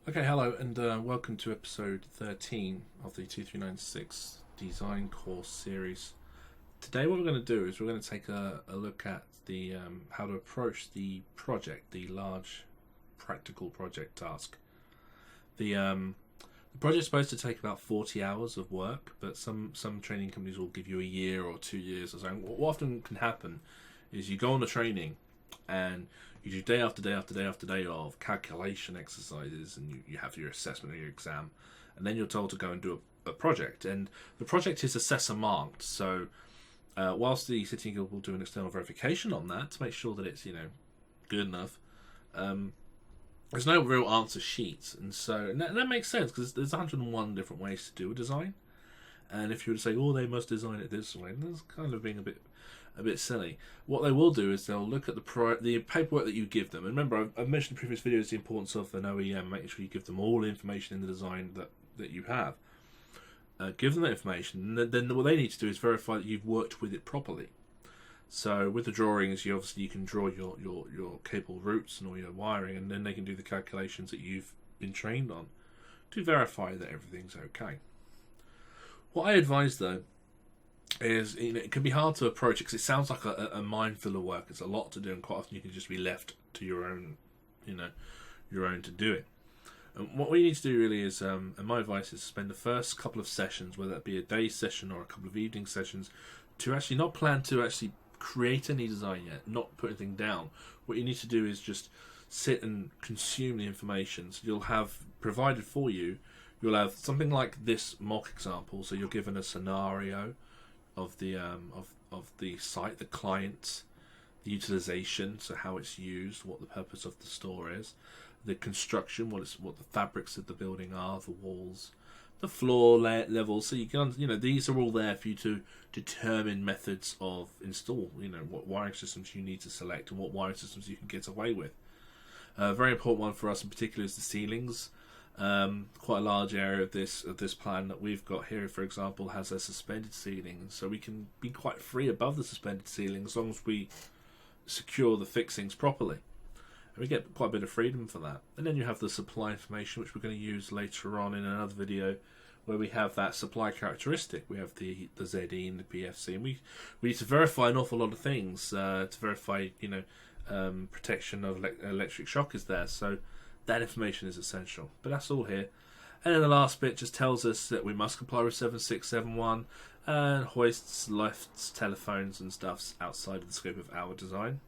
Okay, hello, and welcome to episode 13 of the 2396 Design Course series. Today, what we're going to do is we're going to take a look at the how to approach the project, the large practical project task. The project's supposed to take about 40 hours of work, but some training companies will give you a year or 2 years or so. What often can happen is you go on the training and you do day after day after day after day of calculation exercises, and you have your assessment or your exam, and then you're told to go and do a project. And the project is assessor marked, so whilst the City Guild will do an external verification on that to make sure that it's good enough, there's no real answer sheet, and that makes sense because there's 101 different ways to do a design. And if you were to say, "Oh, they must design it this way," that's kind of being a bit silly. What they will do is they'll look at the paperwork that you give them. And remember, I've mentioned in previous videos the importance of an OEM, making sure you give them all the information in the design that you have. Give them that information, and then what they need to do is verify that you've worked with it properly. So with the drawings, you can draw your cable routes and all your wiring, and then they can do the calculations that you've been trained on to verify that everything's okay. What I advise, though, is it can be hard to approach it because it sounds like a minefield of work. It's a lot to do, and quite often you can just be left to your own to do it. And what we need to do really is, and my advice is to spend the first couple of sessions, whether that be a day session or a couple of evening sessions, to actually not plan to actually create any design yet, not put anything down. What you need to do is just sit and consume the information. So you'll have provided for you. You'll have something like this mock example. So you're given a scenario of the of the site, the client, the utilization, so how it's used, what the purpose of the store is, the construction, what the fabrics of the building are, the walls, the floor levels. So you can, these are all there for you to determine methods of install. What wiring systems you need to select and what wiring systems you can get away with. A very important one for us in particular is the ceilings. Quite a large area of this plan that we've got here, for example, has a suspended ceiling, so we can be quite free above the suspended ceiling as long as we secure the fixings properly, and we get quite a bit of freedom for that. And then you have the supply information, which we're going to use later on in another video, where we have that supply characteristic. We have the ZE and the PFC, and we need to verify an awful lot of things to verify protection of electric shock is there. So that information is essential, but that's all here. And then the last bit just tells us that we must comply with 7671 and hoists, lifts, telephones and stuff's outside of the scope of our design.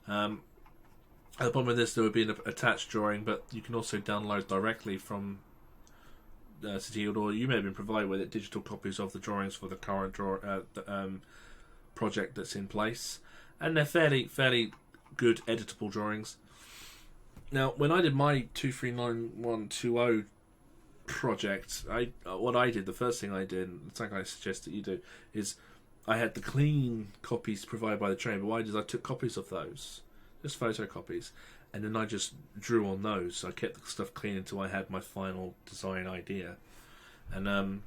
At the bottom of this there would be an attached drawing, but you can also download directly from City Guild, or you may have been provided with digital copies of the drawings for the current project that's in place, and they're fairly good editable drawings. Now, when I did my 239120 project, the first thing I did, the thing I suggest that you do, is I had the clean copies provided by the trainer. But what I did is I took copies of those, just photocopies, and then I just drew on those. So I kept the stuff clean until I had my final design idea. And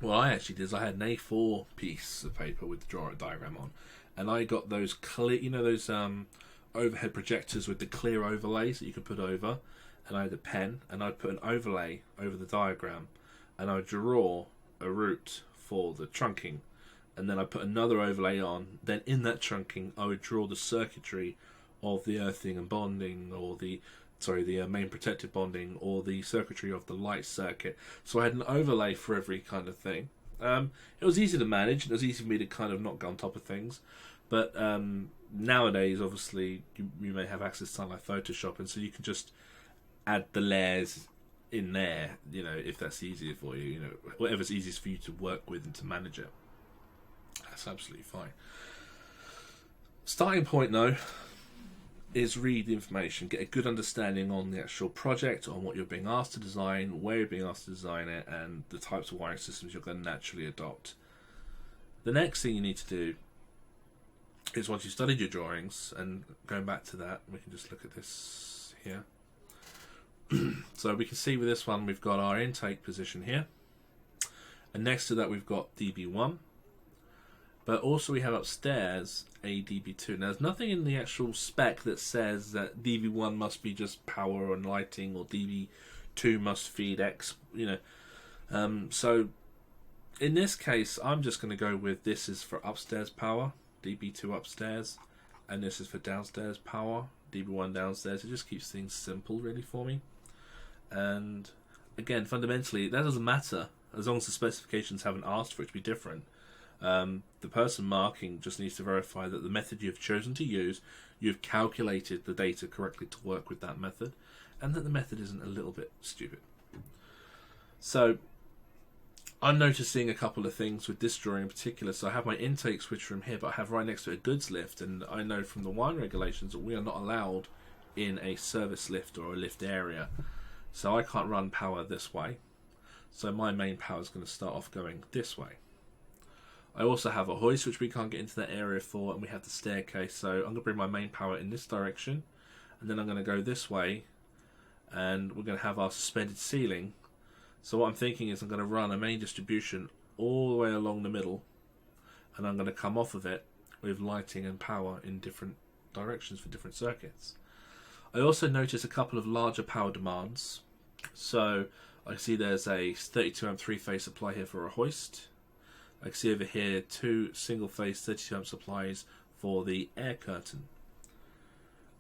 what I actually did is I had an A4 piece of paper with the diagram on, and I got those clear, those overhead projectors with the clear overlays that you could put over, and I had a pen and I'd put an overlay over the diagram, and I would draw a route for the trunking, and then I put another overlay on. Then in that trunking I would draw the circuitry of the earthing and bonding, or the main protective bonding, or the circuitry of the light circuit. So I had an overlay for every kind of thing. It was easy to manage, and it was easy for me to kind of not go on top of things. But nowadays, obviously, you may have access to something like Photoshop, and so you can just add the layers in there, if that's easier for you, whatever's easiest for you to work with and to manage it. That's absolutely fine. Starting point, though, is read the information, get a good understanding on the actual project, on what you're being asked to design, where you're being asked to design it, and the types of wiring systems you're going to naturally adopt. The next thing you need to do is, once you've studied your drawings, and going back to that, we can just look at this here. So we can see with this one we've got our intake position here, and next to that we've got DB1, But also we have upstairs a DB2. Now there's nothing in the actual spec that says that DB1 must be just power and lighting, or DB2 must feed X, so in this case I'm just going to go with this is for upstairs power, DB2 upstairs, and this is for downstairs power, DB1 downstairs. It just keeps things simple really for me. And again, fundamentally that doesn't matter as long as the specifications haven't asked for it to be different. The person marking just needs to verify that the method you've chosen to use, you've calculated the data correctly to work with that method, and that the method isn't a little bit stupid. So I'm noticing a couple of things with this drawing in particular. So I have my intake switch from here, but I have right next to it a goods lift, and I know from the wine regulations that we are not allowed in a service lift or a lift area. So I can't run power this way. So my main power is going to start off going this way. I also have a hoist which we can't get into that area for, and we have the staircase. So I'm going to bring my main power in this direction, and then I'm going to go this way, and we're going to have our suspended ceiling. So what I'm thinking is I'm going to run a main distribution all the way along the middle, and I'm going to come off of it with lighting and power in different directions for different circuits. I also notice a couple of larger power demands. So I see there's a 32 amp 3-phase supply here for a hoist. I can see over here 2 single-phase 32 amp supplies for the air curtain.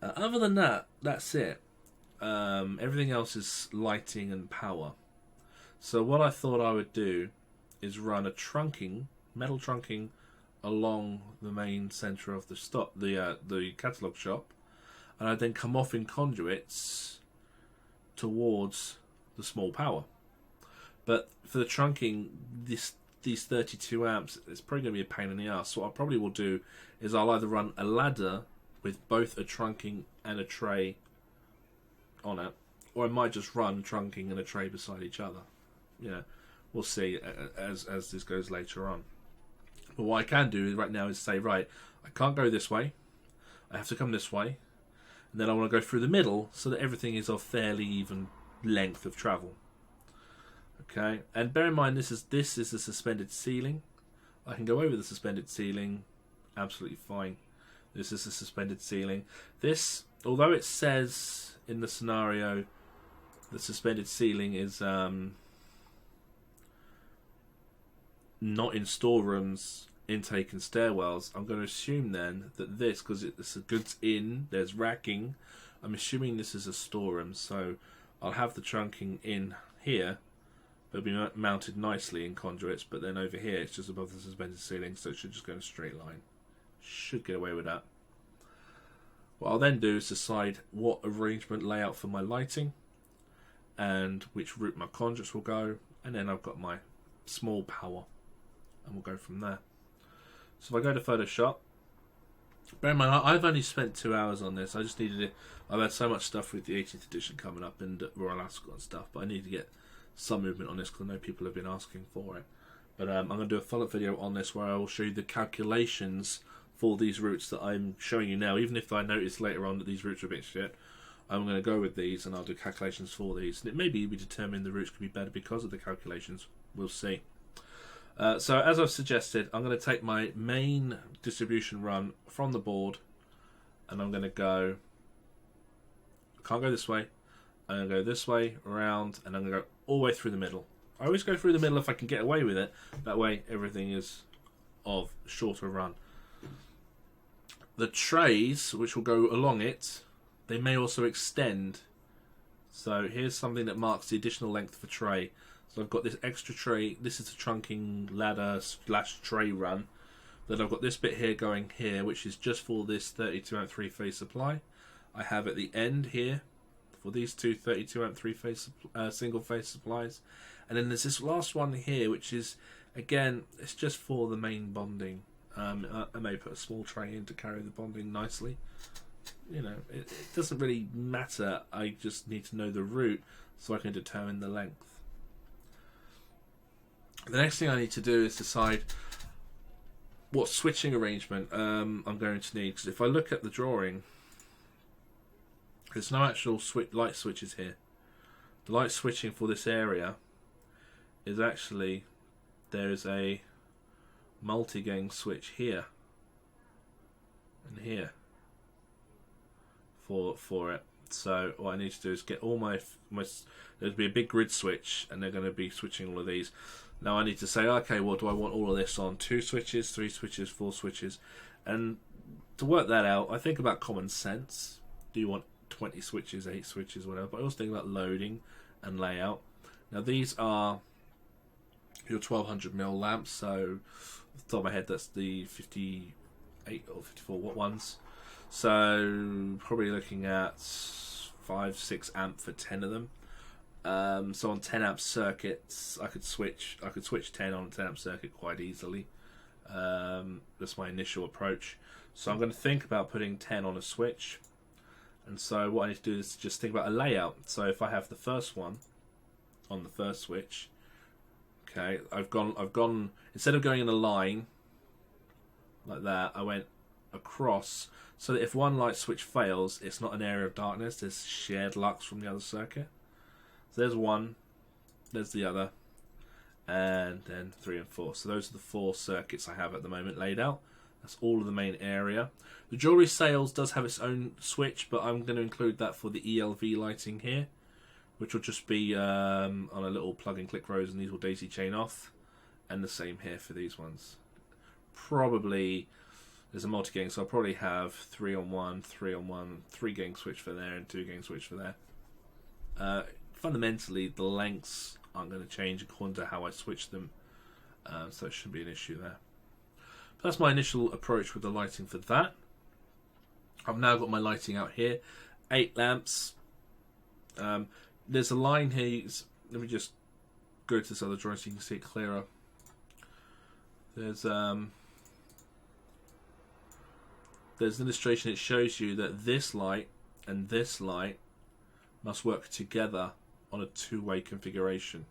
Other than that, that's it. Everything else is lighting and power. So what I thought I would do is run a trunking, metal trunking, along the main centre of the catalogue shop, and I'd then come off in conduits towards the small power. But for the trunking, these 32 amps, it's probably going to be a pain in the ass. So what I probably will do is I'll either run a ladder with both a trunking and a tray on it, or I might just run trunking and a tray beside each other. We'll see as this goes later on. But what I can do right now is say, right, I can't go this way, I have to come this way, and then I want to go through the middle so that everything is of fairly even length of travel. Okay, and bear in mind this is the suspended ceiling. I can go over the suspended ceiling absolutely fine. This is the suspended ceiling. This, although it says in the scenario the suspended ceiling is not in storerooms, intake and stairwells, I'm going to assume then that this, because it's a goods in, there's racking, I'm assuming this is a storeroom. So I'll have the trunking in here. It'll be mounted nicely in conduits, but then over here it's just above the suspended ceiling, so it should just go in a straight line. Should get away with that. What I'll then do is decide what arrangement layout for my lighting and which route my conduits will go, and then I've got my small power, and we'll go from there. So if I go to Photoshop, bear in mind I've only spent 2 hours on this. I just needed it. I've had so much stuff with the 18th edition coming up and Royal Ascot and stuff, but I need to get some movement on this because I know people have been asking for it. But I'm going to do a follow-up video on this where I will show you the calculations for these routes that I'm showing you now. Even if I notice later on that these routes are a bit shit, I'm going to go with these and I'll do calculations for these. And it may be we determine the routes could be better because of the calculations. We'll see. So as I've suggested, I'm going to take my main distribution run from the board, and I'm going to go, I can't go this way, I'm going to go this way, around, and I'm going to go all the way through the middle. I always go through the middle if I can get away with it. That way everything is of shorter run. The trays, which will go along it, they may also extend. So here's something that marks the additional length for tray. So I've got this extra tray. This is a trunking ladder / tray run. Then I've got this bit here going here, which is just for this 32 amp 3-phase supply. I have at the end here for these two 32 amp 3-phase single phase supplies, and then there's this last one here, which is again it's just for the main bonding. I may put a small tray in to carry the bonding nicely. It doesn't really matter. I just need to know the route so I can determine the length. The next thing I need to do is decide what switching arrangement I'm going to need, because if I look at the drawing, there's no actual light switches here. The light switching for this area is actually, there's a multi-gang switch here and here for it. So what I need to do is get all my there'll be a big grid switch, and they're going to be switching all of these. Now I need to say, okay, well, do I want all of this on 2 switches, 3 switches, 4 switches? And to work that out, I think about common sense. Do you want 20 switches, 8 switches, whatever? But I also think about loading and layout. Now these are your 1200mm lamps, so off the top of my head that's the 58 or 54 watt ones. So probably looking at 5-6 amp for 10 of them. So on 10 amp circuits, I could switch 10 on a 10 amp circuit quite easily. That's my initial approach. So I'm going to think about putting 10 on a switch. And so what I need to do is just think about a layout. So if I have the first one on the first switch, okay, I've gone instead of going in a line like that, I went across so that if one light switch fails, it's not an area of darkness, there's shared lux from the other circuit. So there's one, there's the other, and then 3 and 4. So those are the 4 circuits I have at the moment laid out. That's all of the main area. The jewellery sales does have its own switch, but I'm going to include that for the ELV lighting here, which will just be on a little plug-and-click rose, and these will daisy chain off. And the same here for these ones. Probably, there's a multi-gang, so I'll probably have 3 on 1, 3 on 1, 3-gang switch for there, and 2-gang switch for there. Fundamentally, the lengths aren't going to change according to how I switch them, so it shouldn't be an issue there. But that's my initial approach with the lighting for that. I've now got my lighting out here, 8 lamps. There's a line here. Let me just go to this other drawing so you can see it clearer. There's an illustration. It shows you that this light and this light must work together on a 2-way configuration.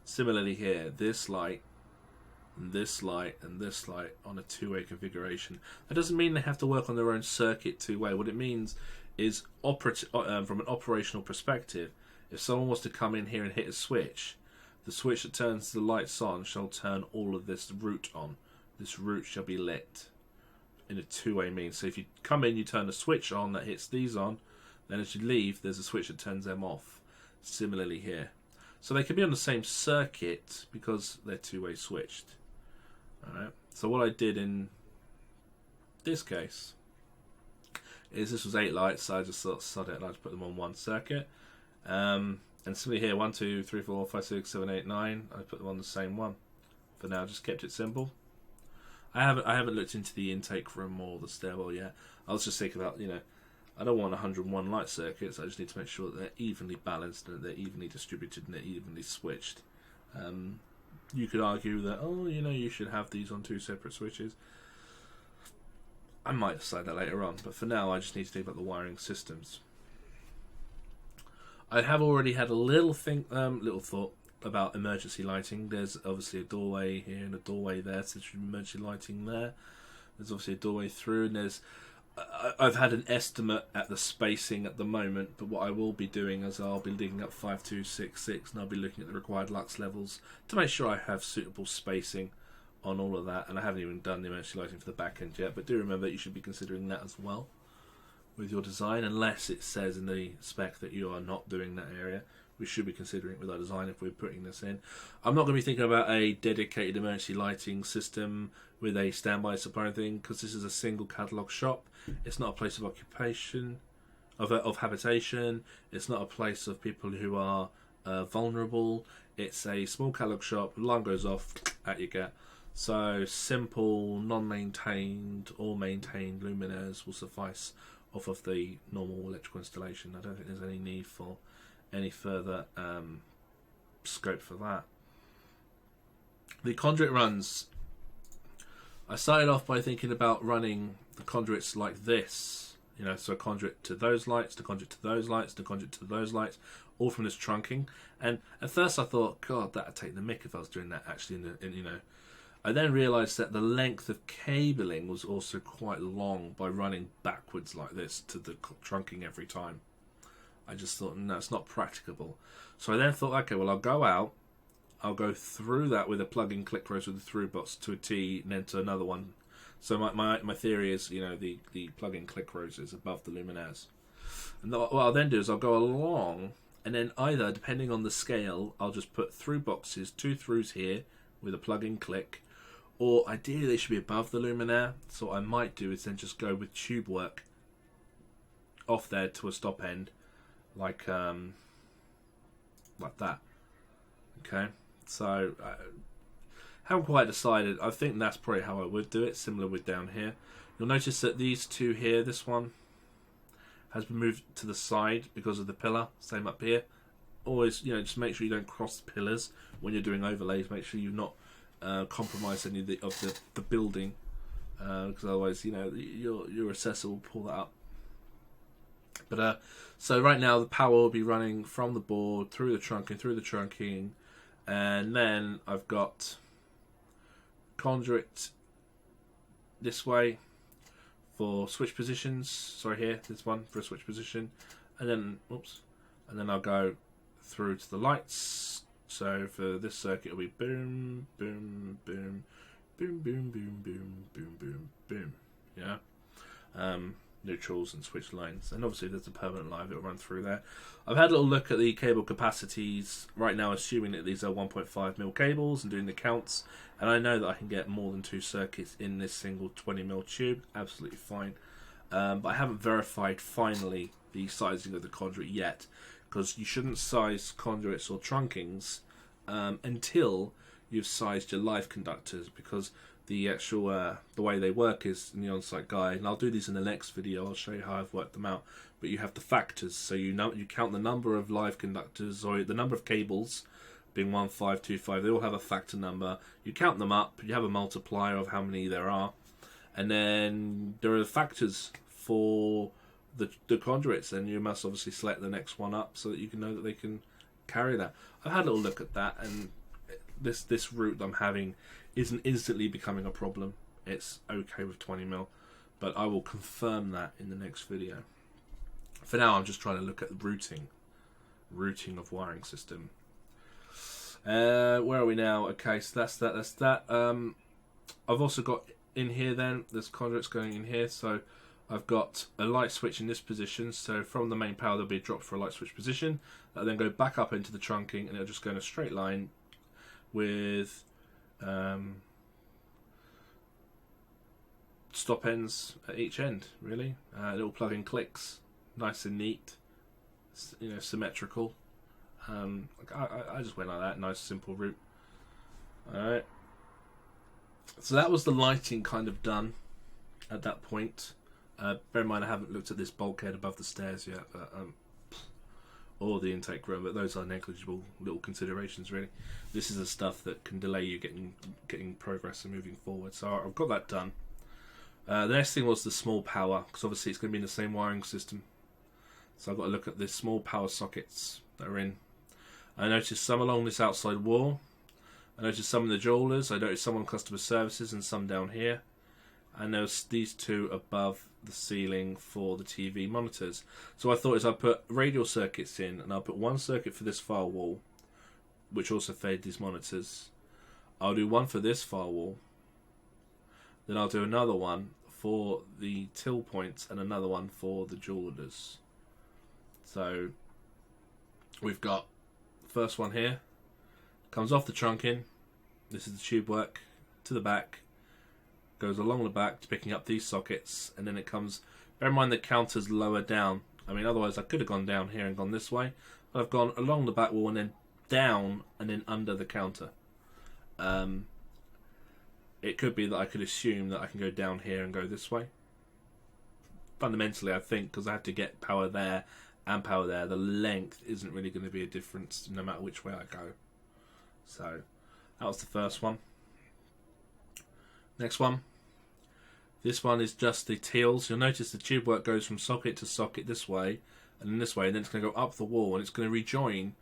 Similarly here, this light and this light and this light on a 2-way configuration. That doesn't mean they have to work on their own circuit 2-way. What it means is from an operational perspective, if someone was to come in here and hit a switch, the switch that turns the lights on shall turn all of this route on. This route shall be lit in a 2-way means. So if you come in, you turn the switch on that hits these on, then as you leave, there's a switch that turns them off. Similarly here. So they can be on the same circuit because they're 2-way switched. Alright. So what I did in this case is this was 8 lights, so I just sort of sod it and I just put them on one circuit. And similarly here, 1, 2, 3, 4, 5, 6, 7, 8, 9, I put them on the same one. For now, just kept it simple. I haven't looked into the intake room or the stairwell yet. I was just thinking about, I don't want 101 light circuits. I just need to make sure that they're evenly balanced and they're evenly distributed and they're evenly switched. You could argue that, you should have these on 2 separate switches. I might decide that later on, but for now I just need to think about the wiring systems. I have already had a little thought about emergency lighting. There's obviously a doorway here and a doorway there, so there's emergency lighting there. There's obviously a doorway through, and I've had an estimate at the spacing at the moment, but what I will be doing is I'll be digging up 5266 and I'll be looking at the required lux levels to make sure I have suitable spacing on all of that. And I haven't even done the emergency lighting for the back end yet, but do remember that you should be considering that as well with your design, unless it says in the spec that you are not doing that area. We should be considering it with our design if we're putting this in. I'm not going to be thinking about a dedicated emergency lighting system with a standby supply thing, because this is a single catalogue shop. It's not a place of occupation, of habitation. It's not a place of people who are vulnerable. It's a small catalogue shop. Alarm goes off, out you get. So simple, non-maintained or maintained luminaires will suffice off of the normal electrical installation. I don't think there's any need for any further scope for that. The conduit runs. I started off by thinking about running the conduits like this, so a conduit to those lights, the conduit to those lights, the conduit to those lights, all from this trunking. And at first I thought, God, that'd take the mick if I was doing that actually. I then realised that the length of cabling was also quite long by running backwards like this to the trunking every time. I just thought, no, it's not practicable. So I then thought, okay, well, I'll go out I'll go through that with a plug-in click rose with the through box to a T, and then to another one. So my theory is, you know, the plug-in click rose is above the luminaires. And what I'll then do is I'll go along, and then either, depending on the scale, I'll just put through boxes, 2 throughs here with a plug-in click, or ideally they should be above the luminaire. So what I might do is then just go with tube work off there to a stop end, like that. Okay, so I haven't quite decided. I think that's probably how I would do it, similar with down here. You'll notice that these two here, this one has been moved to the side because of the pillar. Same up here. Always, you know, just make sure you don't cross the pillars when you're doing overlays. Make sure you've not compromised any of the building, because otherwise, you know, your assessor will pull that up. But so right now the power will be running from the board through the trunking, and then I've got conduit this way for switch positions. Sorry, here, this one for a switch position, and then and then I'll go through to the lights. So for this circuit, it'll be boom, boom, boom, boom, boom, boom, boom, boom, boom, boom. Yeah. Neutrals and switch lines, and obviously there's a permanent live, it'll run through there. I've had a little look at the cable capacities right now, assuming that these are 1.5mm cables and doing the counts, and I know that I can get more than 2 circuits in this single 20mm tube, absolutely fine. But I haven't verified finally the sizing of the conduit yet, because you shouldn't size conduits or trunkings until you've sized your live conductors, because the actual the way they work is in the on-site guide, and I'll do these in the next video. I'll show you how I've worked them out. But you have the factors, so you count the number of live conductors, or the number of cables, being 1, 5, 2, 5. They all have a factor number. You count them up. You have a multiplier of how many there are, and then there are factors for the conduits, and you must obviously select the next one up so that you can know that they can carry that. I've had a little look at that, and this route I'm having isn't instantly becoming a problem. It's okay with 20mm, but I will confirm that in the next video. For now, I'm just trying to look at routing of wiring system. Where are we now? Okay, so that's that. I've also got in here then, there's conduits going in here, so I've got a light switch in this position, so from the main power there'll be a drop for a light switch position. That'll then go back up into the trunking, and it'll just go in a straight line with stop ends at each end, really. Little plug-in clicks, nice and neat, you know, symmetrical. I just went like that, nice simple route. Alright, so that was the lighting kind of done at that point. Bear in mind I haven't looked at this bulkhead above the stairs yet, or the intake room, but those are negligible little considerations really. This is the stuff that can delay you getting progress and moving forward. So I've got that done. The next thing was the small power, because obviously it's going to be in the same wiring system. So I've got to look at the small power sockets that are in. I noticed some along this outside wall. I noticed some in the jewelers. I noticed some on customer services and some down here. And there's these two above the ceiling for the TV monitors. So I thought I'd put radial circuits in, and I'll put one circuit for this firewall, which also fed these monitors. I'll do one for this firewall. Then I'll do another one for the till points and another one for the jewelers. So we've got the first one here. Comes off the trunking. This is the tube work to the back. Goes along the back to picking up these sockets, and then it comes. Bear in mind the counter's lower down. I mean, otherwise I could have gone down here and gone this way. But I've gone along the back wall and then down and then under the counter. It could be that I could assume that I can go down here and go this way. Fundamentally, I think, because I have to get power there and power there, the length isn't really going to be a difference no matter which way I go. So that was the first one. Next one. This one is just the teals. You'll notice the tube work goes from socket to socket this way and then this way, and then it's going to go up the wall, and it's going to rejoin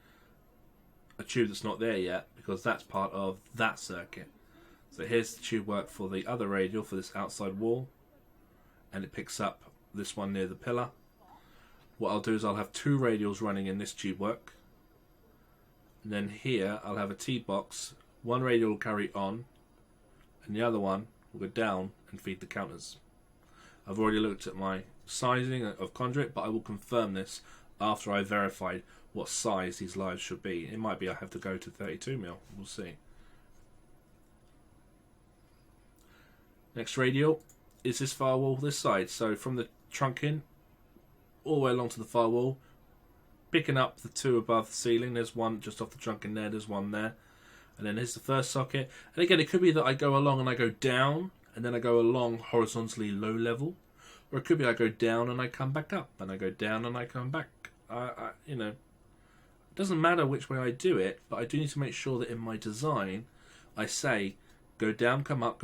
a tube that's not there yet, because that's part of that circuit. So here's the tube work for the other radial for this outside wall, and it picks up this one near the pillar. What I'll do is I'll have 2 radials running in this tube work. And then here I'll have a T-box. One radial will carry on, and the other one will go down and feed the counters. I've already looked at my sizing of conduit, but I will confirm this after I verified what size these lives should be. It might be I have to go to 32mm. We'll see. Next radial is this firewall this side. So from the trunk in all the way along to the firewall, picking up the two above the ceiling. There's one just off the trunk in there. There's one there. And then here's the first socket. And again, it could be that I go along and I go down, and then I go along horizontally low level. Or it could be I go down and I come back up, and I go down and I come back. You know, it doesn't matter which way I do it, but I do need to make sure that in my design, I say go down, come up,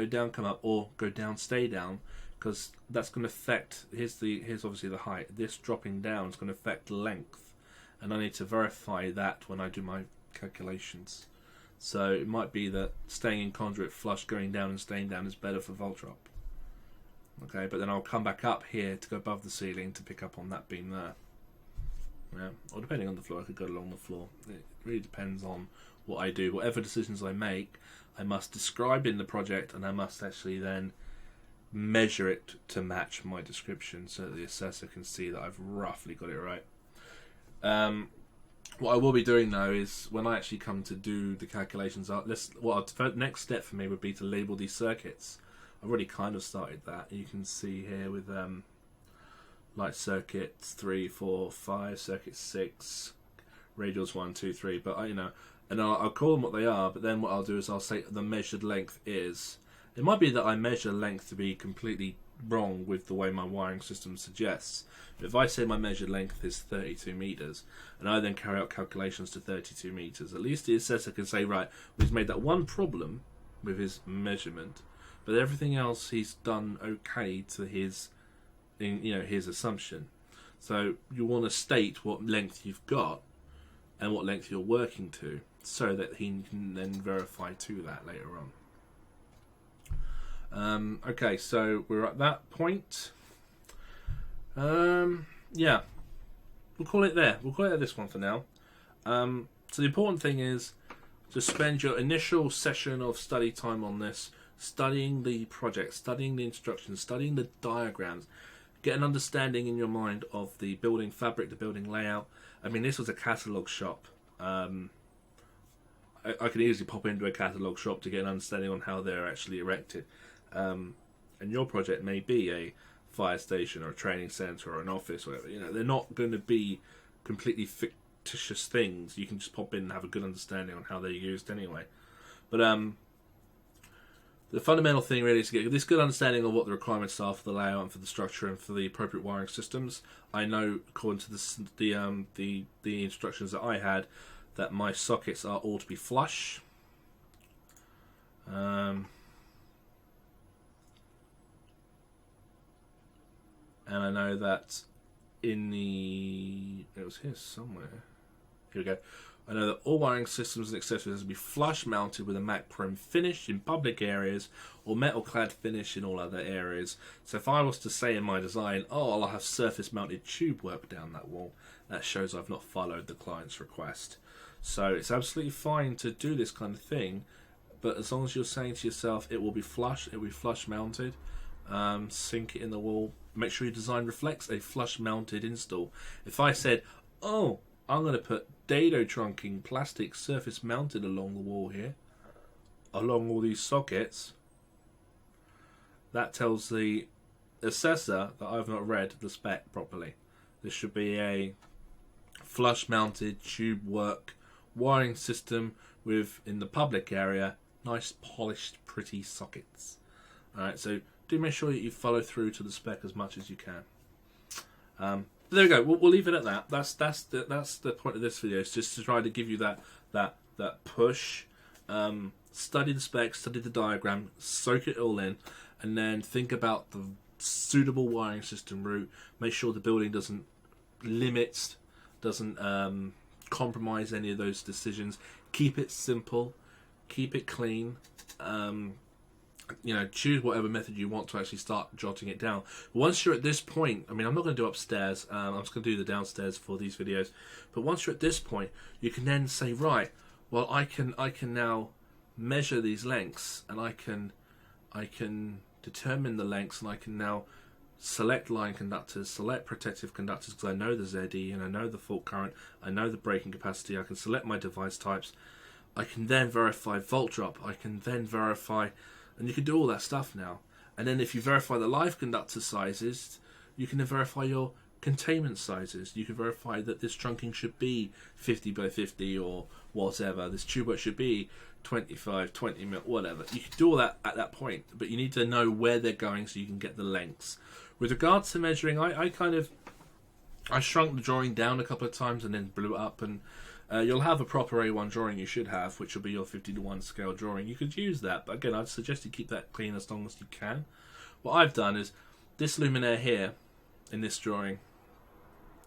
or go down, stay down, because that's going to affect. Here's obviously the height. This dropping down is going to affect length, and I need to verify that when I do my calculations. So it might be that staying in conduit flush, going down and staying down is better for volt drop. Okay, but then I'll come back up here to go above the ceiling to pick up on that beam there. Yeah, or depending on the floor, I could go along the floor. It really depends on what I do. Whatever decisions I make, I must describe in the project, and I must actually then measure it to match my description so that the assessor can see that I've roughly got it right. What I will be doing though is when I actually come to do the calculations, the next step for me would be to label these circuits. I've already kind of started that. You can see here with light circuits 3, 4, 5, circuit 6, radials 1, 2, 3. But I'll call them what they are. But then what I'll do is I'll say the measured length is. It might be that I measure length to be completely wrong with the way my wiring system suggests. But if I say my measured length is 32 meters, and I then carry out calculations to 32 meters, at least the assessor can say, right, well, he's made that one problem with his measurement, but everything else he's done okay to his assumption. So you want to state what length you've got and what length you're working to, so that he can then verify to that later on. Okay, so we're at that point. Yeah, we'll call it there. We'll call it this one for now. So the important thing is to spend your initial session of study time on this, studying the project, studying the instructions, studying the diagrams, get an understanding in your mind of the building fabric, the building layout. I mean, this was a catalogue shop. I could easily pop into a catalogue shop to get an understanding on how they're actually erected. And your project may be a fire station or a training centre or an office or whatever. You know, they're not going to be completely fictitious things. You can just pop in and have a good understanding on how they're used anyway. But the fundamental thing really is to get this good understanding of what the requirements are for the layout and for the structure and for the appropriate wiring systems. I know, according to the instructions that I had, that my sockets are all to be flush. And I know that it was here somewhere. Here we go. I know that all wiring systems and accessories have to be flush mounted with a matte chrome finish in public areas or metal clad finish in all other areas. So if I was to say in my design, I'll have surface mounted tube work down that wall, that shows I've not followed the client's request. So it's absolutely fine to do this kind of thing, but as long as you're saying to yourself, it will be flush mounted, sink it in the wall, make sure your design reflects a flush mounted install. If I said, I'm going to put dado trunking plastic surface mounted along the wall here, along all these sockets, that tells the assessor that I've not read the spec properly. This should be a flush mounted tube work wiring system with, in the public area, nice polished pretty sockets. Alright, so do make sure that you follow through to the spec as much as you can. There we go. We'll leave it at that. That's the point of this video. It's just to try to give you that push. Study the spec, study the diagram, soak it all in, and then think about the suitable wiring system route. Make sure the building doesn't compromise any of those decisions. Keep it simple, keep it clean. Choose whatever method you want to actually start jotting it down. Once you're at this point, I'm not going to do upstairs, I'm just going to do the downstairs for these videos, but once you're at this point, you can then say, right, well, I can now measure these lengths, and I can determine the lengths, and I can now select line conductors, select protective conductors, because I know the ZE and I know the fault current, I know the braking capacity. I can select my device types. I can then verify volt drop. I can then verify, and you can do all that stuff now. And then if you verify the live conductor sizes, you can then verify your containment sizes. You can verify that this trunking should be 50 by 50 or whatever. This tube work should be 25, 20 mil, whatever. You can do all that at that point, but you need to know where they're going so you can get the lengths. With regards to measuring, I shrunk the drawing down a couple of times and then blew it up, and you'll have a proper A1 drawing, you should have, which will be your 50:1 scale drawing. You could use that, but again, I'd suggest you keep that clean as long as you can. What I've done is, this luminaire here, in this drawing,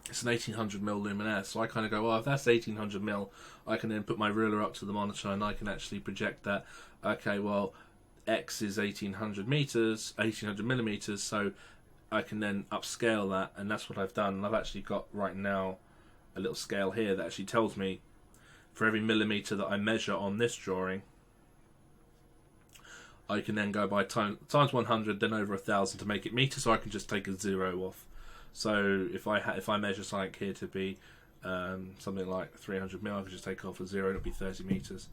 it's an 1800mm luminaire, so I kind of go, well, if that's 1800mm, I can then put my ruler up to the monitor and I can actually project that, okay, well, X is 1800 millimeters, so I can then upscale that, and that's what I've done. And I've actually got right now a little scale here that actually tells me for every millimeter that I measure on this drawing, I can then go by times 100, then over 1,000 to make it meters, so I can just take a 0 off. So if I measure something here to be something like 300 mil, I can just take off a 0 and it'll be 30 meters.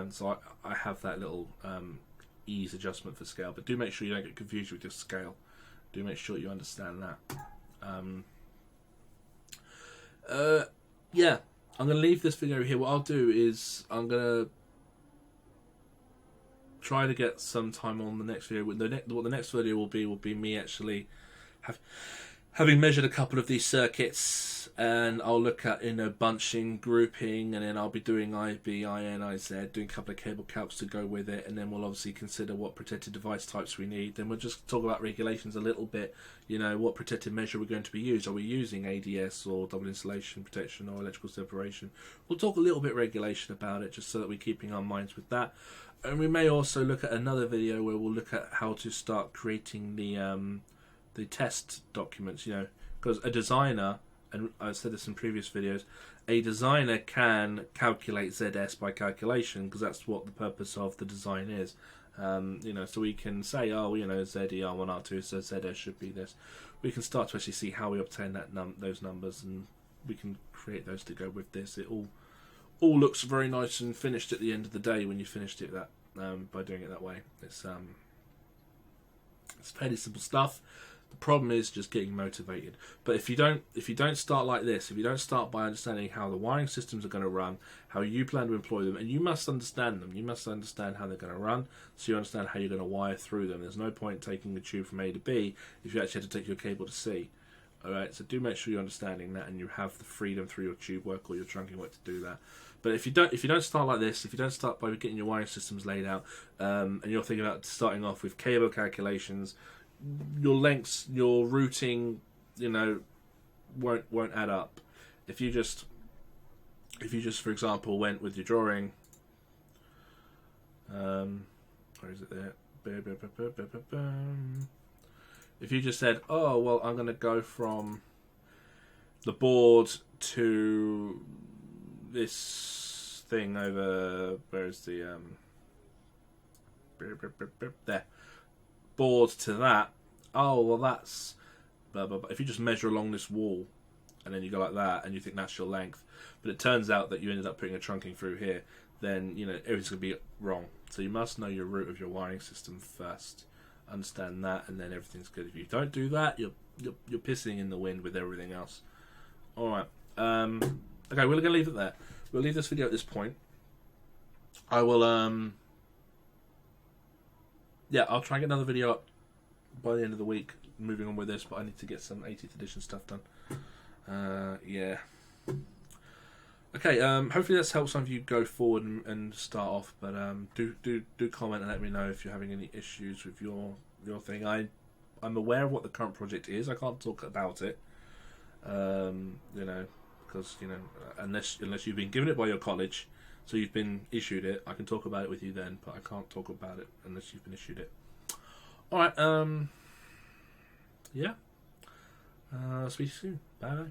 So I have that little ease adjustment for scale, but do make sure you don't get confused with your scale. Do make sure you understand that. Yeah, I'm going to leave this video here. What I'll do is I'm going to try to get some time on the next video. What the next video will be me actually having measured a couple of these circuits, and I'll look at bunching, grouping, and then I'll be doing IB, IN, IZ, doing a couple of cable calcs to go with it, and then we'll obviously consider what protected device types we need. Then we'll just talk about regulations a little bit, what protective measure we're going to be using. Are we using ADS or double insulation protection or electrical separation? We'll talk a little bit regulation about it, just so that we're keeping our minds with that. And we may also look at another video where we'll look at how to start creating the test documents, because a designer, and I've said this in previous videos, a designer can calculate ZS by calculation, because that's what the purpose of the design is. So we can say, ZER1, R2, so ZS should be this. We can start to actually see how we obtain those numbers, and we can create those to go with this. It all looks very nice and finished at the end of the day when you finished it by doing it that way. It's fairly simple stuff. The problem is just getting motivated. But if you don't start like this, if you don't start by understanding how the wiring systems are going to run, how you plan to employ them, and you must understand them, you must understand how they're going to run, so you understand how you're going to wire through them. There's no point taking the tube from A to B if you actually have to take your cable to C. Alright, so do make sure you're understanding that, and you have the freedom through your tube work or your trunking work to do that. But if you don't start like this, if you don't start by getting your wiring systems laid out, and you're thinking about starting off with cable calculations, your lengths, your routing, won't add up. If you just, for example, went with your drawing, where is it there? If you just said, oh well, I'm going to go from the board to this thing over, where's the there, board to that, oh well, that's blah blah blah. If you just measure along this wall and then you go like that and you think that's your length, but it turns out that you ended up putting a trunking through here, then everything's going to be wrong. So you must know your root of your wiring system first, understand that, and then everything's good. If you don't do that, you're pissing in the wind with everything else. Alright, okay, we're going to leave it there. We'll leave this video at this point. I will I'll try and get another video up by the end of the week, moving on with this, but I need to get some 80th edition stuff done. Okay, hopefully that's helped some of you go forward and start off, but do comment and let me know if you're having any issues with your thing. I'm aware of what the current project is. I can't talk about it, because unless you've been given it by your college, so you've been issued it, I can talk about it with you then, but I can't talk about it unless you've been issued it. Alright, I'll speak to you soon. Bye.